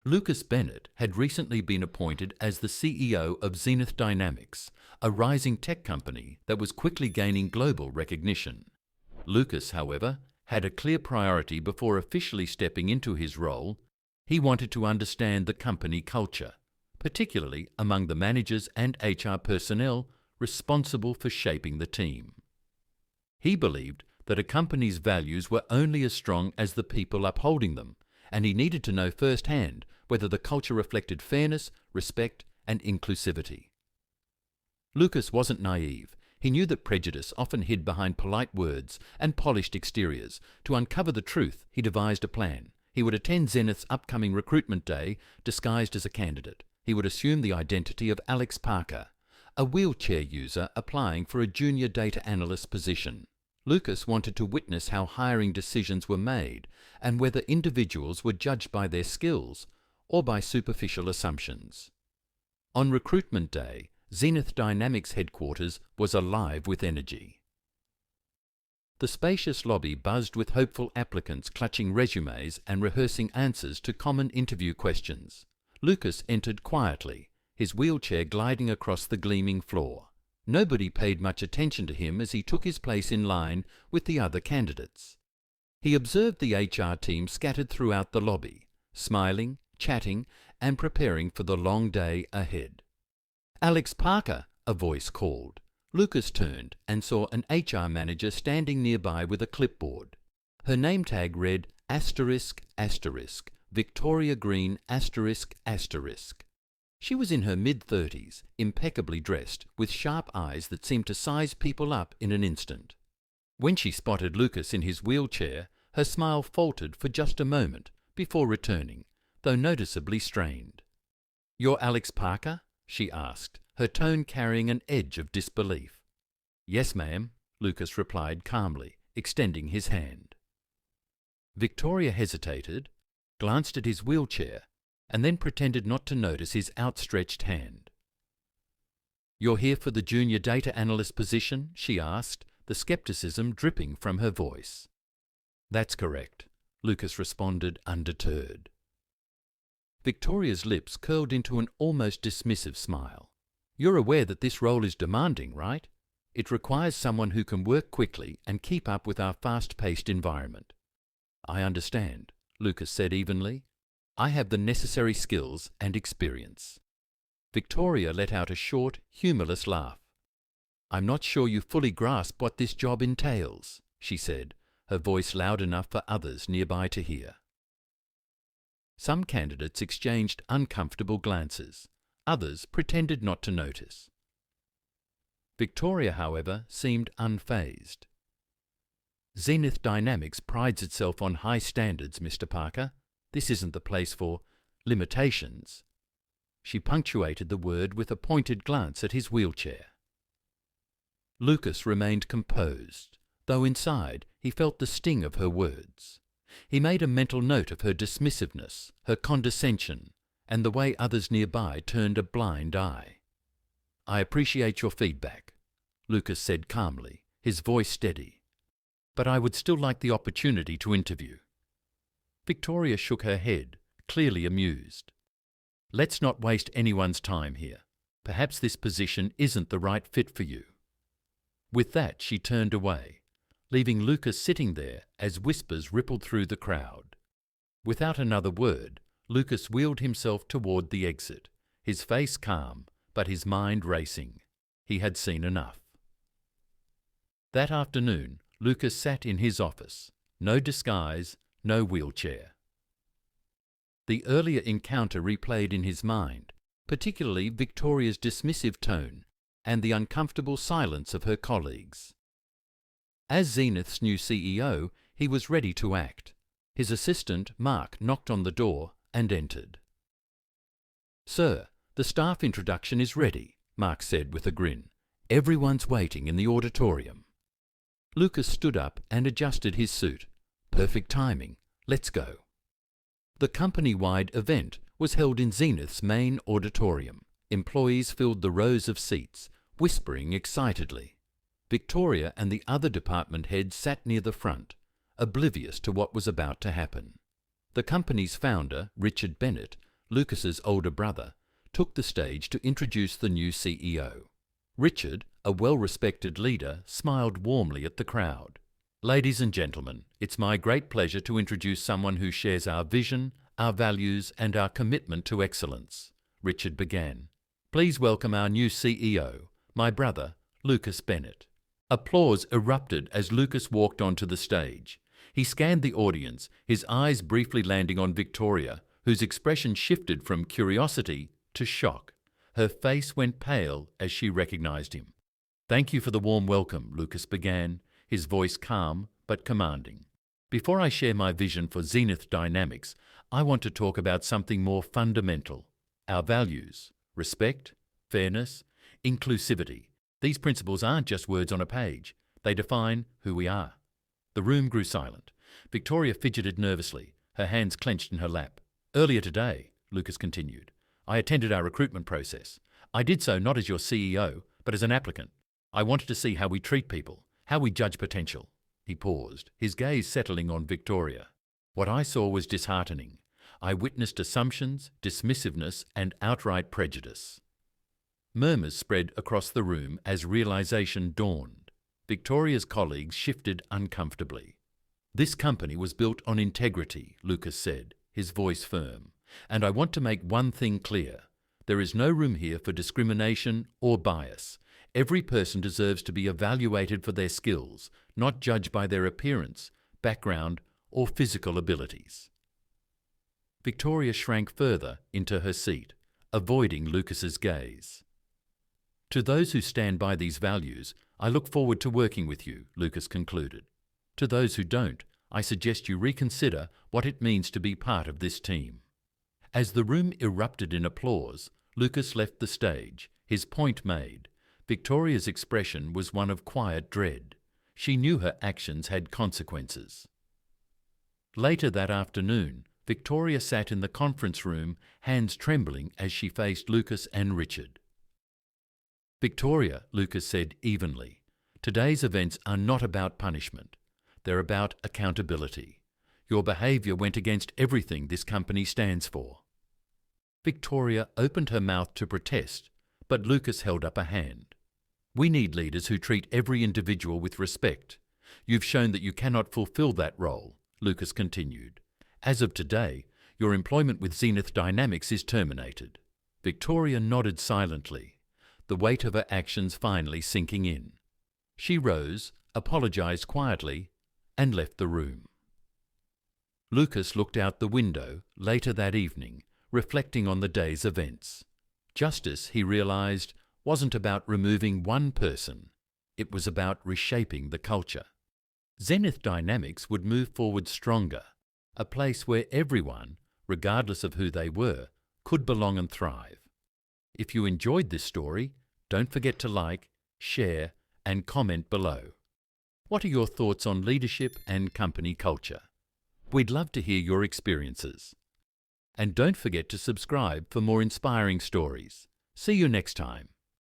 Lucas Bennett had recently been appointed as the CEO of Zenith Dynamics, a rising tech company that was quickly gaining global recognition. Lucas, however, had a clear priority before officially stepping into his role. He wanted to understand the company culture, particularly among the managers and HR personnel responsible for shaping the team. He believed that a company's values were only as strong as the people upholding them, and he needed to know firsthand whether the culture reflected fairness, respect, and inclusivity. Lucas wasn't naive. He knew that prejudice often hid behind polite words and polished exteriors. To uncover the truth, he devised a plan. He would attend Zenith's upcoming recruitment day disguised as a candidate. He would assume the identity of Alex Parker, a wheelchair user applying for a junior data analyst position. Lucas wanted to witness how hiring decisions were made and whether individuals were judged by their skills or by superficial assumptions. On recruitment day, Zenith Dynamics headquarters was alive with energy. The spacious lobby buzzed with hopeful applicants clutching resumes and rehearsing answers to common interview questions. Lucas entered quietly, his wheelchair gliding across the gleaming floor. Nobody paid much attention to him as he took his place in line with the other candidates. He observed the HR team scattered throughout the lobby, smiling, chatting, and preparing for the long day ahead. "Alex Parker," a voice called. Lucas turned and saw an HR manager standing nearby with a clipboard. Her name tag read ***, Victoria Green ***. She was in her mid-30s, impeccably dressed, with sharp eyes that seemed to size people up in an instant. When she spotted Lucas in his wheelchair, her smile faltered for just a moment before returning, though noticeably strained. "You're Alex Parker?" she asked, her tone carrying an edge of disbelief. "Yes, ma'am," Lucas replied calmly, extending his hand. Victoria hesitated, glanced at his wheelchair, and then pretended not to notice his outstretched hand. "You're here for the junior data analyst position?" she asked, the skepticism dripping from her voice. "That's correct," Lucas responded, undeterred. Victoria's lips curled into an almost dismissive smile. "You're aware that this role is demanding, right? It requires someone who can work quickly and keep up with our fast-paced environment." "I understand," Lucas said evenly. "I have the necessary skills and experience." Victoria let out a short, humorless laugh. "I'm not sure you fully grasp what this job entails," she said, her voice loud enough for others nearby to hear. Some candidates exchanged uncomfortable glances. Others pretended not to notice. Victoria, however, seemed unfazed. "Zenith Dynamics prides itself on high standards, Mr. Parker. This isn't the place for limitations." She punctuated the word with a pointed glance at his wheelchair. Lucas remained composed, though inside he felt the sting of her words. He made a mental note of her dismissiveness, her condescension, and the way others nearby turned a blind eye. "I appreciate your feedback," Lucas said calmly, his voice steady. "But I would still like the opportunity to interview." Victoria shook her head, clearly amused. "Let's not waste anyone's time here. Perhaps this position isn't the right fit for you." With that, she turned away, leaving Lucas sitting there as whispers rippled through the crowd. Without another word, Lucas wheeled himself toward the exit, his face calm, but his mind racing. He had seen enough. That afternoon, Lucas sat in his office. No disguise, no wheelchair. The earlier encounter replayed in his mind, particularly Victoria's dismissive tone and the uncomfortable silence of her colleagues. As Zenith's new CEO, he was ready to act. His assistant, Mark, knocked on the door and entered. "Sir, the staff introduction is ready," Mark said with a grin. "Everyone's waiting in the auditorium." Lucas stood up and adjusted his suit. Perfect timing. Let's go. The company-wide event was held in Zenith's main auditorium. Employees filled the rows of seats, whispering excitedly. Victoria and the other department heads sat near the front, oblivious to what was about to happen. The company's founder, Richard Bennett, Lucas's older brother, took the stage to introduce the new CEO. Richard, a well-respected leader, smiled warmly at the crowd. "Ladies and gentlemen, it's my great pleasure to introduce someone who shares our vision, our values, and our commitment to excellence," Richard began. "Please welcome our new CEO, my brother, Lucas Bennett." Applause erupted as Lucas walked onto the stage. He scanned the audience, his eyes briefly landing on Victoria, whose expression shifted from curiosity to shock. Her face went pale as she recognized him. "Thank you for the warm welcome," Lucas began, his voice calm but commanding. "Before I share my vision for Zenith Dynamics, I want to talk about something more fundamental: our values, respect, fairness, inclusivity. These principles aren't just words on a page. They define who we are." The room grew silent. Victoria fidgeted nervously, her hands clenched in her lap. "Earlier today," Lucas continued, "I attended our recruitment process. I did so not as your CEO, but as an applicant. I wanted to see how we treat people, how we judge potential." He paused, his gaze settling on Victoria. "What I saw was disheartening. I witnessed assumptions, dismissiveness, and outright prejudice." Murmurs spread across the room as realization dawned. Victoria's colleagues shifted uncomfortably. "This company was built on integrity," Lucas said, his voice firm. "And I want to make one thing clear. There is no room here for discrimination or bias. Every person deserves to be evaluated for their skills, not judged by their appearance, background, or physical abilities." Victoria shrank further into her seat, avoiding Lucas's gaze. "To those who stand by these values, I look forward to working with you," Lucas concluded. "To those who don't, I suggest you reconsider what it means to be part of this team." As the room erupted in applause, Lucas left the stage, his point made. Victoria's expression was one of quiet dread. She knew her actions had consequences. Later that afternoon, Victoria sat in the conference room, hands trembling as she faced Lucas and Richard. "Victoria," Lucas said evenly, "today's events are not about punishment. They're about accountability. Your behaviour went against everything this company stands for." Victoria opened her mouth to protest, but Lucas held up a hand. "We need leaders who treat every individual with respect. You've shown that you cannot fulfill that role," Lucas continued. "As of today, your employment with Zenith Dynamics is terminated." Victoria nodded silently, the weight of her actions finally sinking in. She rose, apologized quietly, and left the room. Lucas looked out the window later that evening, reflecting on the day's events. Justice, he realized, wasn't about removing one person. It was about reshaping the culture. Zenith Dynamics would move forward stronger, a place where everyone, regardless of who they were, could belong and thrive. If you enjoyed this story, don't forget to like, share, and comment below. What are your thoughts on leadership and company culture? We'd love to hear your experiences. And don't forget to subscribe for more inspiring stories. See you next time.